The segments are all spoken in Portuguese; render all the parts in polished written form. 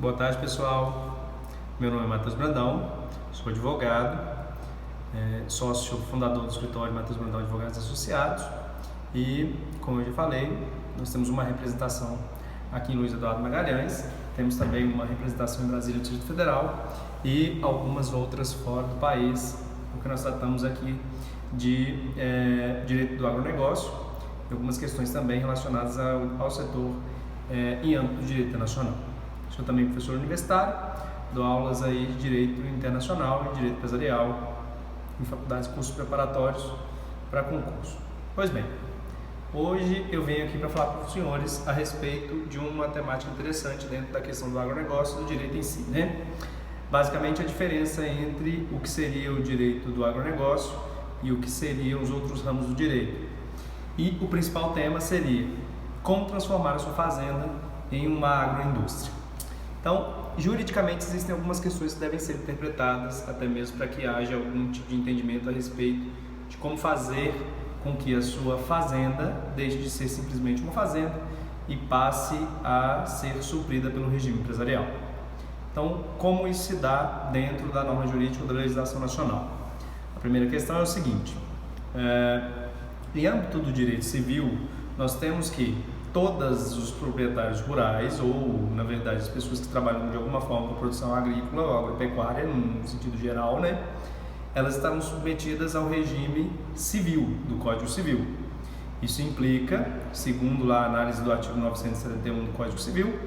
Boa tarde, pessoal. Meu nome é Matheus Brandão, sou advogado, sócio fundador do escritório Matheus Brandão Advogados Associados e, como eu já falei, nós temos uma representação aqui em Luiz Eduardo Magalhães, temos também uma representação em Brasília, no Distrito Federal e algumas outras fora do país, porque nós tratamos aqui de direito do agronegócio e algumas questões também relacionadas ao setor em âmbito do direito internacional. Sou também professor universitário, dou aulas aí de direito internacional e direito empresarial em faculdades e cursos preparatórios para concurso. Pois bem, hoje eu venho aqui para falar para os senhores a respeito de uma temática interessante dentro da questão do agronegócio e do direito em si, né? Basicamente a diferença entre o que seria o direito do agronegócio e o que seriam os outros ramos do direito. E o principal tema seria como transformar a sua fazenda em uma agroindústria. Então, juridicamente existem algumas questões que devem ser interpretadas, até mesmo para que haja algum tipo de entendimento a respeito de como fazer com que a sua fazenda deixe de ser simplesmente uma fazenda e passe a ser suprida pelo regime empresarial. Então, como isso se dá dentro da norma jurídica da legislação nacional? A primeira questão é o seguinte, em âmbito do direito civil, nós temos que todos os proprietários rurais, ou na verdade as pessoas que trabalham de alguma forma com a produção agrícola ou agropecuária, no sentido geral, né, elas estavam submetidas ao regime civil, do Código Civil. Isso implica, segundo lá a análise do artigo 971 do Código Civil,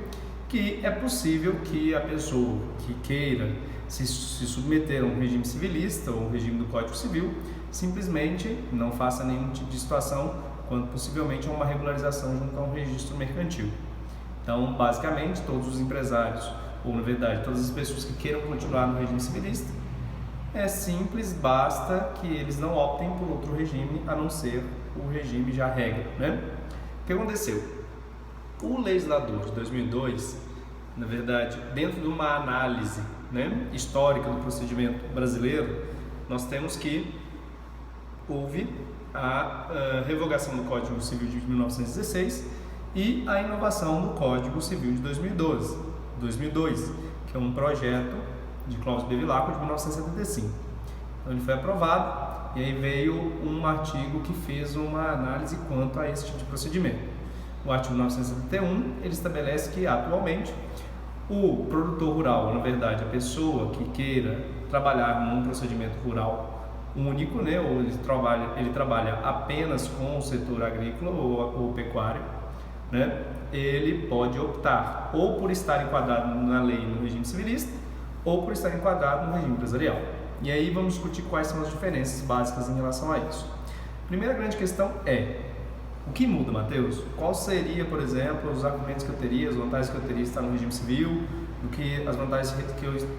que é possível que a pessoa que queira se submeter a um regime civilista ou um regime do Código Civil, simplesmente não faça nenhum tipo de situação quando possivelmente é uma regularização junto a um registro mercantil. Então, basicamente, todos os empresários, ou na verdade, todas as pessoas que queiram continuar no regime civilista, é simples, basta que eles não optem por outro regime, a não ser o regime já regra, né? O que aconteceu? O legislador de 2002, na verdade, dentro de uma análise, né, histórica do procedimento brasileiro, nós temos que houve a revogação do Código Civil de 1916 e a inovação do Código Civil de 2002, que é um projeto de Cláudio Bevilacqua de 1975. Então ele foi aprovado e aí veio um artigo que fez uma análise quanto a esse tipo de procedimento. O artigo 971 ele estabelece que atualmente o produtor rural, na verdade a pessoa que queira trabalhar num procedimento rural único, né, ou ele trabalha apenas com o setor agrícola ou pecuário, né, ele pode optar ou por estar enquadrado na lei no regime civilista ou por estar enquadrado no regime empresarial. E aí vamos discutir quais são as diferenças básicas em relação a isso. A primeira grande questão é: o que muda, Matheus? Qual seria, por exemplo, os argumentos que eu teria, as vantagens que eu teria em estar no regime civil, do que as vantagens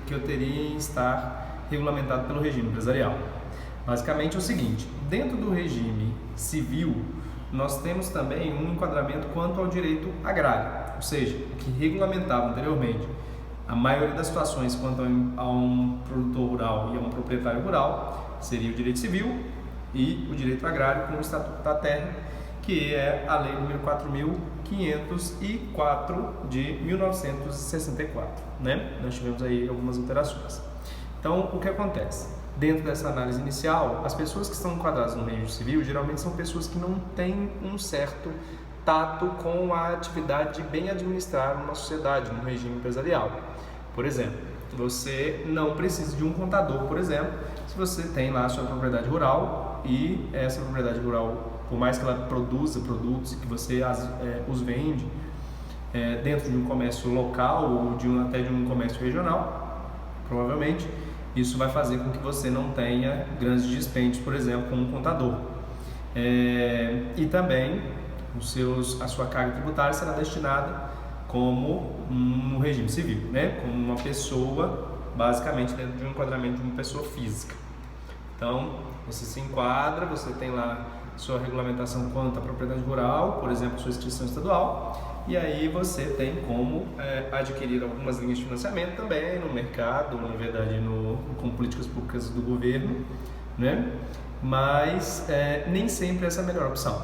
que eu teria em estar regulamentado pelo regime empresarial? Basicamente é o seguinte: dentro do regime civil, nós temos também um enquadramento quanto ao direito agrário, ou seja, o que regulamentava anteriormente a maioria das situações quanto a um produtor rural e a um proprietário rural seria o direito civil e o direito agrário com o Estatuto da Terra, que é a Lei nº 4.504 de 1964, né? Nós tivemos aí algumas alterações. Então, o que acontece? Dentro dessa análise inicial, as pessoas que estão enquadradas no regime civil geralmente são pessoas que não têm um certo tato com a atividade de bem administrar uma sociedade, no regime empresarial. Por exemplo, você não precisa de um contador, por exemplo, se você tem lá a sua propriedade rural e essa propriedade rural, por mais que ela produza produtos e que você os vende dentro de um comércio local ou até de um comércio regional, provavelmente isso vai fazer com que você não tenha grandes dispêndios, por exemplo, com um contador. E também a sua carga tributária será destinada como no regime civil, né? Como uma pessoa, basicamente dentro de um enquadramento de uma pessoa física. Então, você se enquadra, você tem lá sua regulamentação quanto à propriedade rural, por exemplo, sua inscrição estadual, e aí você tem como adquirir algumas linhas de financiamento também no mercado, na verdade com políticas públicas do governo, né? Mas nem sempre essa é a melhor opção.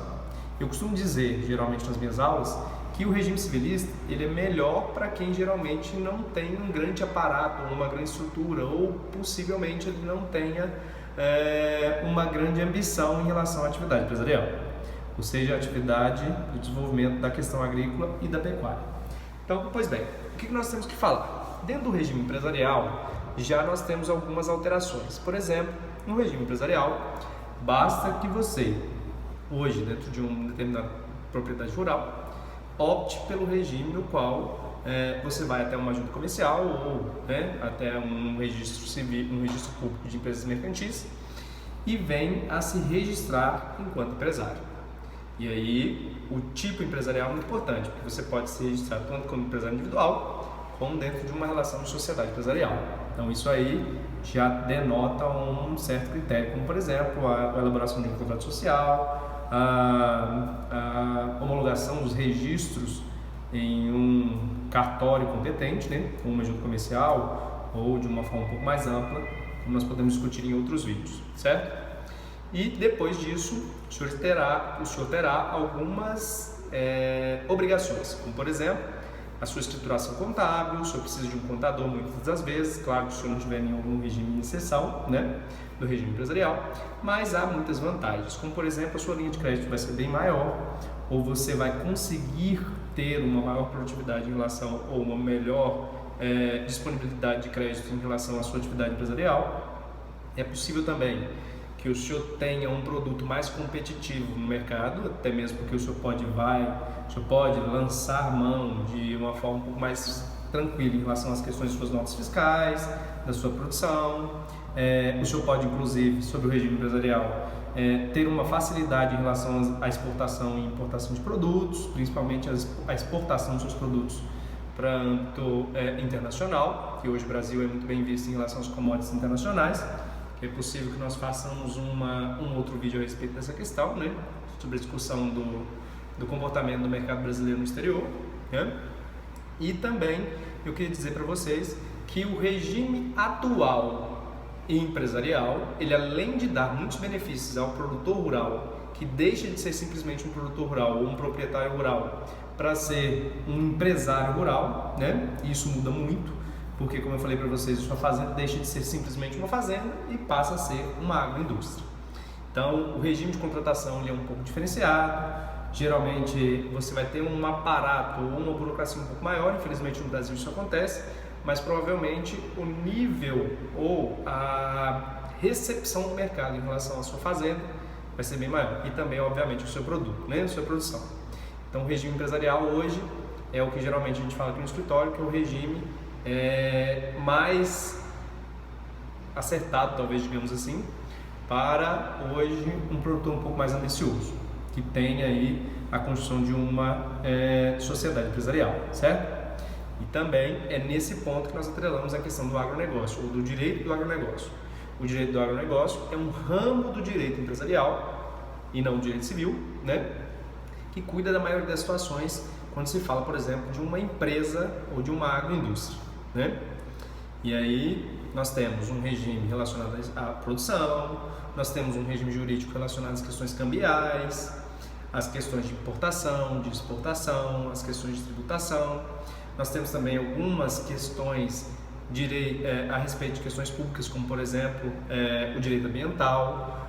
Eu costumo dizer, geralmente nas minhas aulas, que o regime civilista ele é melhor para quem geralmente não tem um grande aparato, uma grande estrutura, ou possivelmente ele não tenha uma grande ambição em relação à atividade empresarial, ou seja, a atividade de desenvolvimento da questão agrícola e da pecuária. Então, pois bem, o que nós temos que falar? Dentro do regime empresarial, já nós temos algumas alterações. Por exemplo, no regime empresarial, basta que você, hoje, dentro de uma determinada propriedade rural, opte pelo regime no qual você vai até uma junta comercial ou até um registro civil, um registro público de empresas mercantis e vem a se registrar enquanto empresário. E aí, o tipo empresarial é muito importante, porque você pode se registrar tanto como empresário individual, como dentro de uma relação de sociedade empresarial. Então, isso aí já denota um certo critério, como, por exemplo, a elaboração de um contrato social, a homologação dos registros em um cartório competente, como uma junta comercial ou de uma forma um pouco mais ampla, como nós podemos discutir em outros vídeos, certo? E depois disso, o senhor terá algumas obrigações, como por exemplo, a sua escrituração contábil. O senhor precisa de um contador muitas das vezes, claro que o senhor não tiver nenhum regime de exceção, do regime empresarial, mas há muitas vantagens, como por exemplo, a sua linha de crédito vai ser bem maior, ou você vai conseguir ter uma maior produtividade em relação, ou uma melhor disponibilidade de crédito em relação à sua atividade empresarial. É possível também que o senhor tenha um produto mais competitivo no mercado, até mesmo porque o senhor pode lançar mão de uma forma um pouco mais tranquila em relação às questões de suas notas fiscais, da sua produção. O senhor pode, inclusive, sobre o regime empresarial, ter uma facilidade em relação à exportação e importação de produtos, principalmente a exportação dos seus produtos para âmbito internacional, que hoje o Brasil é muito bem visto em relação aos commodities internacionais. É possível que nós façamos um outro vídeo a respeito dessa questão, sobre a discussão do comportamento do mercado brasileiro no exterior. E também eu queria dizer para vocês que o regime atual e empresarial, ele além de dar muitos benefícios ao produtor rural, que deixa de ser simplesmente um produtor rural ou um proprietário rural para ser um empresário rural, e isso muda muito, porque, como eu falei para vocês, a sua fazenda deixa de ser simplesmente uma fazenda e passa a ser uma agroindústria. Então, o regime de contratação ele é um pouco diferenciado. Geralmente, você vai ter um aparato ou uma burocracia um pouco maior. Infelizmente, no Brasil isso acontece, mas provavelmente o nível ou a recepção do mercado em relação à sua fazenda vai ser bem maior. E também, obviamente, o seu produto, a sua produção. Então, o regime empresarial hoje é o que geralmente a gente fala aqui no escritório, que é o regime mais acertado, talvez, digamos assim, para hoje um produtor um pouco mais ambicioso, que tem aí a construção de uma sociedade empresarial, certo? E também é nesse ponto que nós atrelamos a questão do agronegócio, ou do direito do agronegócio. O direito do agronegócio é um ramo do direito empresarial e não do direito civil, que cuida da maioria das situações quando se fala, por exemplo, de uma empresa ou de uma agroindústria. E aí nós temos um regime relacionado à produção, nós temos um regime jurídico relacionado às questões cambiais, às questões de importação, de exportação, às questões de tributação. Nós temos também algumas questões a respeito de questões públicas, como por exemplo o direito ambiental,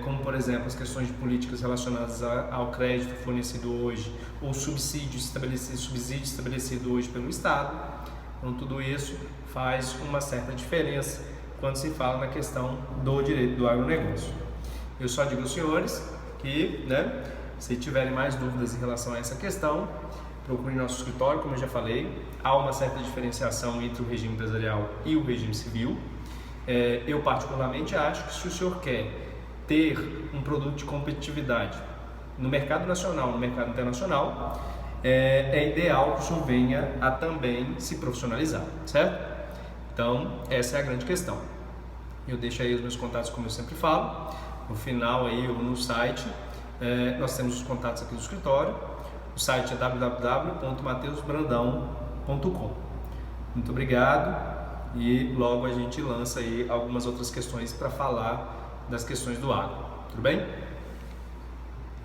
como por exemplo as questões de políticas relacionadas ao crédito fornecido hoje, ou subsídio estabelecido hoje pelo Estado. Então tudo isso faz uma certa diferença quando se fala na questão do direito do agronegócio. Eu só digo aos senhores que, se tiverem mais dúvidas em relação a essa questão, procure nosso escritório. Como eu já falei, há uma certa diferenciação entre o regime empresarial e o regime civil. Eu particularmente acho que se o senhor quer ter um produto de competitividade no mercado nacional, no mercado internacional, é ideal que o senhor venha a também se profissionalizar, certo? Então, essa é a grande questão. Eu deixo aí os meus contatos, como eu sempre falo, no final aí ou no site. Nós temos os contatos aqui do escritório. O site é www.mateusbrandão.com. Muito obrigado e logo a gente lança aí algumas outras questões para falar das questões do agro. Tudo bem?